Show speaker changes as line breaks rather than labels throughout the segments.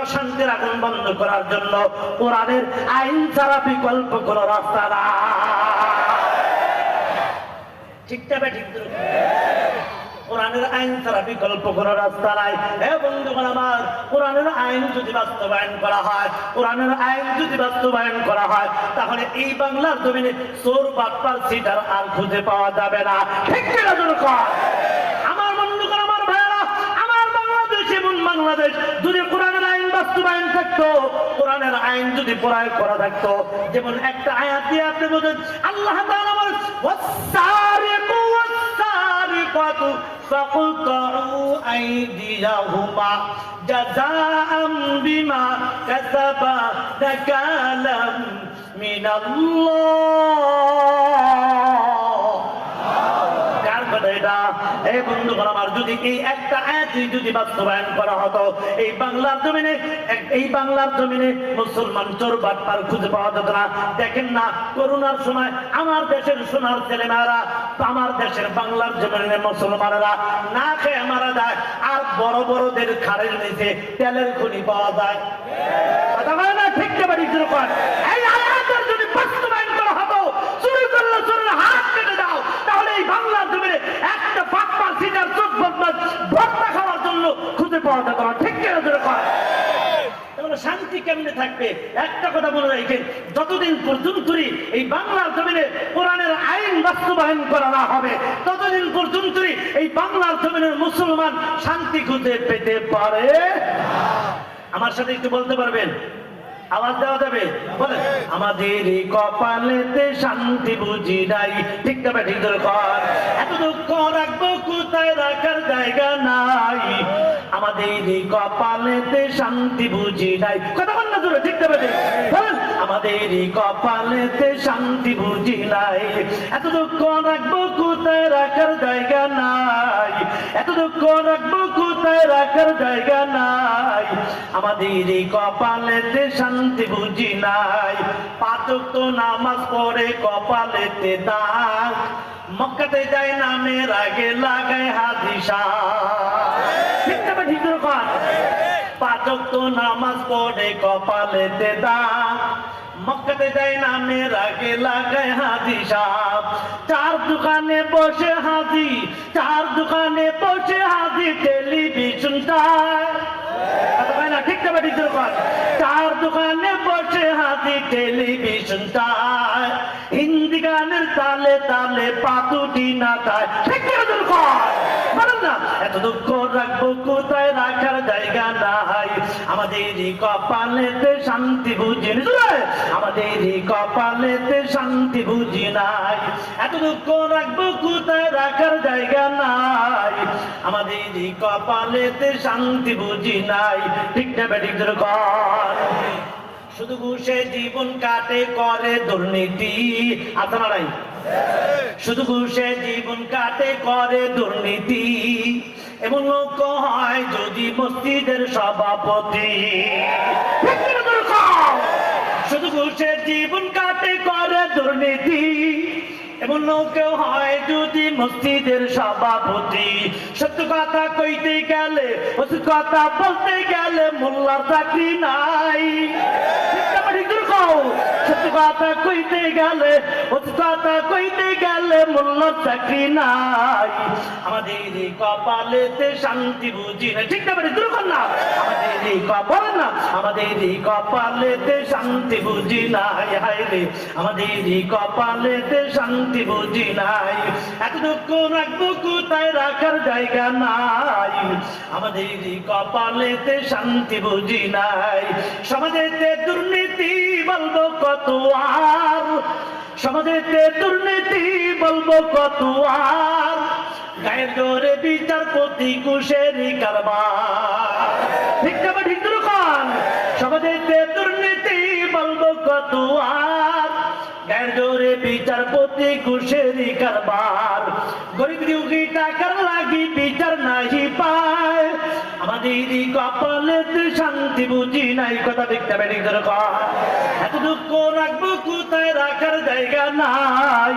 অশান্তির আগুন বন্ধ করার জন্য কোরআনের আইন ছাড়া বিকল্প কোনো রাস্তা না। ঠিক তবে ঠিক কোরআনের আইন ছাড়া বিকল্প কোনো রাস্তা নাই। হে বন্ধুগণ আমার, কোরআনের আইন যদি বাস্তবায়ন করা হয়, কোরআনের আইন যদি বাস্তবায়ন করা হয়, তাহলে এই বাংলার জমিনে চোর বাটপার সিটার আর খুঁজে পাওয়া যাবে না। ঠিক কিনা জনগণ? আমার বন্ধুগণ, আমার ভাইয়েরা, আমার বাংলাদেশ এমন বাংলাদেশ, যদি কোরআনের আইন বাস্তবায়ন থাকতো, কোরআনের আইন যদি প্রয়োগ করা থাকতো, যেমন একটা আয়াত দিয়ে আপনি বোঝেন, আল্লাহ তাআলা বলেন ওয়াস-সারিকু ওয়াস-সারিকাতু فاقطعوا أيديهما جزاء بما كسبا نكالا من الله। এই বন্ধুগণ আমার, যদি এই একটা আয়াতই যদি বাস্তবায়ন করা হতো, এই বাংলার জমিনে মুসলমান চোর বাটপার খুঁজে পাওয়া যেত না। দেখেন না, করোনার সময় আমার দেশের সোনার ছেলেমেয়েরা, আমার দেশের বাংলার জমিনে মুসলমানেরা না খেয়ে মারা যায়, আর বড় বড়দের খাড়ের নিচে তেলের খনি পাওয়া যায়। কথা বলে না? ঠিক না বাড়ি যেরকম এই আয়াতের যদি বাস্তবায়ন করা হতো, চুরি করলে চোরের হাত কেটে দাও, তাহলে এই বাংলার জমিনে একটা বাটপার সিটার চোখ ভর্তা খাওয়ার জন্য খুঁজে পাওয়া যেত না। ঠিক কিনা যেরকম? তাহলে শান্তি কেমনে থাকবে? একটা কথা মনে রাখেন, যতদিন পর্যন্ত এই বাংলার জমিনে কোরআনের আইন বাস্তবায়ন করা না হবে, ততদিন পর্যন্ত এই বাংলার জমিনের মুসলমান শান্তি খুঁজে পেতে পারে। আমার সাথে একটু বলতে পারবেন? আওয়াজ দেওয়া যাবে? বলেন, আমাদের এই কপালেতে শান্তি বুঝি নাই। ঠিক না ঠিক ধরে কর, এত দুঃখ রাখবো কোথায় রাখার জায়গা নাই, আমাদের এই কপালেতে শান্তি বুঝি নাই। কথা বল না জোরে, ঠিক না ঠিক বলেন, আমাদের এই কপালেতে শান্তি বুঝি নাই, এত দুঃখ রাখবো কোথায় রাখার জায়গা নাই, এত দুঃখ রাখবো কোথায় রাখার জায়গা নাই, আমাদের এই কপালেতে শান্তি বুঝি নাই। পাঁচ ওয়াক্ত নামাজ পড়ে কপালেতে দাগ, মক্কাতে যায় নামের আগে লাগায় হাদিসা। ঠিক না ঠিক রকম? পাঁচ ওয়াক্ত নামাজ পড়ে কপালেতে দাগ, মক্কাতে যায় নামের আগে লাগায় হাজি সাহেব। চার দোকানে বসে হাজি, চার দোকানে বসে হাজি টেলিভিশনটায়। ঠিক না ঠিক রকম? চার দোকানে বসে হাজি টেলিভিশনটায়, হিন্দি গানের তালে তালে পাতুটি নাচায়। ঠিক না বলেন না, এত দুঃখ রাখবো কোথায় রাখার জায়গা নাই, আমাদের এই কপালেতে শান্তি বুঝি নাই, আমাদের এই কপালেতে শান্তি বুঝি নাই, এত দুঃখ রাখবো কোথায় রাখার জায়গা নাই, আমাদের এই কপালেতে শান্তি বুঝি নাই। ঠিক না ঠিক কর? শুধু ঘুষে জীবন কাটে করে দুর্নীতি, আছে না নাই? শুধু ঘুষে জীবন কাটে করে দুর্নীতি, এমন লোক হয় যদি মসজিদের সভাপতি। শুধু ঘুষে জীবন কাটে করে দুর্নীতি, এমন লোক হয় যদি মসজিদের সভাপতি। সত্য কথা কইতে গেলে, সত্য কথা বলতে গেলে মোল্লার চাকরি নাই। সত্য কথা কইতে গেলে, সত্য কথা কইতে গেলে মোল্লার চাকরি নাই, আমাদের এই কপালেতে শান্তি বুঝি না। ঠিক না দুর্ঘটনা না, আমাদের এই কপাল না, আমাদের এই কপালেতে শান্তি বুঝি নাই। হায় রে, আমাদের এই কপালেতে শান্তি বুঝি নাই, এত দুঃখ রাখবো কোথায় রাখার জায়গা নাই, আমাদের এই কপালেতে শান্তি বুঝি নাই। সমাজেতে দুর্নীতি বলবো কত আর, সমাজেতে দুর্নীতি বলবো কত আর, গায়ের জোরে বিচারপতি ঘুষেরই কারবার। ঠিক না ঠিক রকম? সমাজেতে দুর্নীতি বলবো কত আর, গায়ের জোরে বিচারপতি ঘুষেরই কারবার, গরিব দুঃখী টাকার লাগি বিচার নাহি পায়, আমাদের এই কপালেতে শান্তি বুঝি নাই। কথা দেখতে পারি এত দুঃখ রাখবো কোথায় রাখার জায়গা নাই,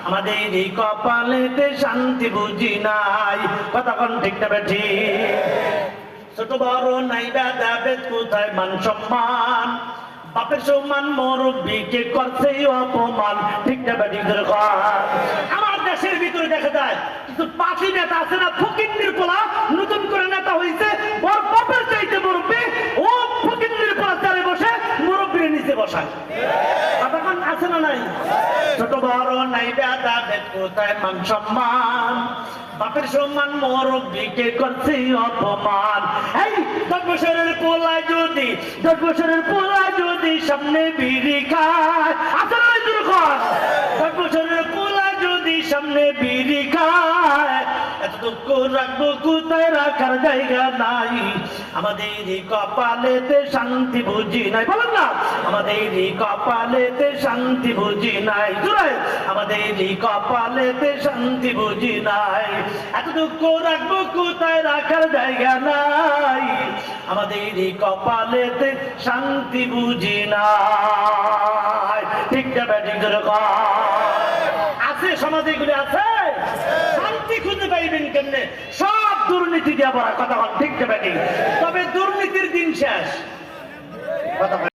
আমাদের এই কপালেতে শান্তি বুঝি নাই। কথা কোন ঠিক না ঠিক? ছোট বড় নাই ভেদাভেদ কোথায় মান সম্মান বাপের সম্মান মুরব্বিকে করছে অপমান ঠিক না বেঠিক ধরে আমার দেশের ভিতরে দেখা যায় কিছু পাখি নেতা আছে না ফকিন্নির পোলা নতুন করে নেতা হয়েছে বড় বাপের চাইতে মুরব্বি ও ফকিন্নির পোলা চারে বসে মুরব্বির নিচে বসায় কতক্ষণ আছে না নাই ছোট বড় নাই ভেদাভেদ কোথায় মান সম্মান বাপের সম্মান মুরব্বিকে করছে অপমান এই 10 বছরের পোলায় যদি 10 বছরের পোলায় যদি সামনে বিড়ি খায় আসলে দুর্ঘট 10 বছরের পোলায় যদি সামনে বিড়ি খায় এত দুঃখ রাখবো কোথায় রাখার জায়গা নাই আমাদের কপালেতে শান্তি বুঝি নাই বলেন না আমাদের কপালেতে শান্তি বুঝি নাই জোরে আমাদের কপালেতে শান্তি বুঝি নাই এত দুঃখ রাখবো কোথায় রাখার জায়গা নাই আমাদের কপালেতে শান্তি বুঝি নাই ঠিক না ব্যাটিং করে আছে সমাজে এগুলি আছে শান্তি খুঁজে পাইবেন কেমনে সব দুর্নীতি দিয়া ভরা কথা ঠিক না ব্যাটিং তবে দুর্নীতির দিন শেষ কথা